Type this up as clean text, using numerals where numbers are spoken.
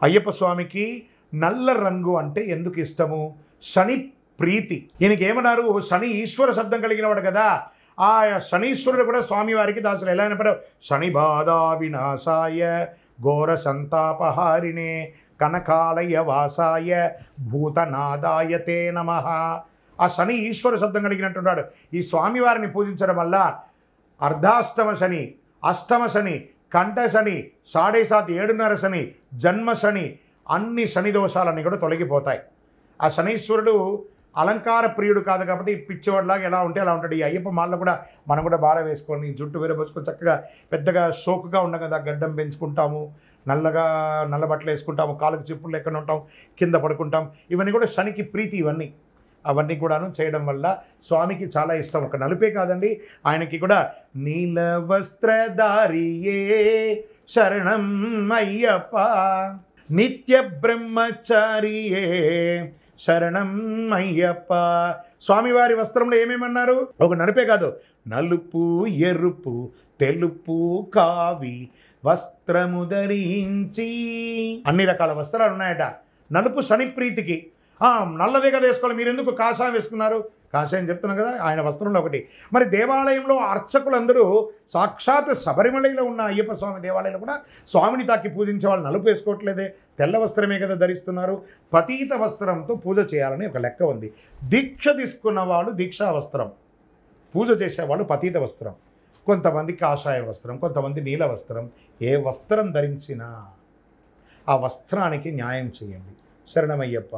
అయ్యప్ప స్వామికి నల్ల రంగు అంటే ఎందుకు ఇష్టము? శని ప్రీతి. ఈయనకి ఏమన్నారు? శని ఈశ్వర శబ్దం కలిగిన వాడు కదా. ఆ శనీశ్వరుడు కూడా స్వామివారికి దాసులు. ఎలా అయినప్పుడు శని బాధ వినాశాయ ఘోర సంతాపహారిణే కనకాలయ వాసాయ భూతనాదాయ తే నమః. ఆ శని ఈశ్వర శబ్దం కలిగినట్టున్నాడు. ఈ స్వామివారిని పూజించడం వల్ల అర్ధాష్టమ శని, అష్టమ శని, కంఠ శని, 7.5 7.5 శని, జన్మ శని, అన్ని శని దోషాలన్నీ కూడా తొలగిపోతాయి. ఆ శనీశ్వరుడు అలంకార ప్రియుడు కాదు కాబట్టి పిచ్చివాడిలాగా ఎలా ఉంటే అలా ఉంటాడు. ఈ అయ్యప్ప మాలలో కూడా మనం కూడా బాగా వేసుకొని జుట్టు విరబోసుకొని చక్కగా పెద్దగా షోకుగా ఉండగా కదా, గడ్డం పెంచుకుంటాము, నల్ల బట్టలు వేసుకుంటాము, కాళ్ళకు చిప్పులు లెక్కన ఉంటాం, కింద పడుకుంటాం. ఇవన్నీ కూడా శనికి ప్రీతి. అవన్నీ కూడాను చేయడం వల్ల స్వామికి చాలా ఇష్టం. ఒక నలుపే కాదండి, ఆయనకి కూడా నీల వస్త్రధారియే శరణం అయ్యప్ప నిత్య బ్రహ్మచారియే శరణం అయ్యప్ప. స్వామివారి వస్త్రంలో ఏమేమన్నారు? ఒక నలుపే కాదు, నలుపు, ఎరుపు, తెలుపు, కావి వస్త్రము ధరించి అన్ని రకాల వస్త్రాలు ఉన్నాయట. నలుపు శని ప్రీతికి. నల్లదే కదా వేసుకోవాలి, మీరు ఎందుకు కాషాయం వేసుకున్నారు? కాషాయం చెప్తున్నాం కదా, ఆయన వస్త్రంలో ఒకటి. మరి దేవాలయంలో అర్చకులందరూ సాక్షాత్ శబరిమలలో ఉన్న అయ్యప్ప స్వామి దేవాలయంలో కూడా స్వామిని తాకి పూజించే వాళ్ళు నలుపు వేసుకోవట్లేదే, తెల్ల వస్త్రమే కదా ధరిస్తున్నారు. పతీత వస్త్రంతో పూజ చేయాలని ఒక లెక్క ఉంది. దీక్ష తీసుకున్న వాళ్ళు దీక్షా వస్త్రం, పూజ చేసేవాళ్ళు పతీత వస్త్రం, కొంతమంది కాషాయ వస్త్రం, కొంతమంది నీల వస్త్రం. ఏ వస్త్రం ధరించినా ఆ వస్త్రానికి న్యాయం చేయండి. శరణమయ్యప్ప.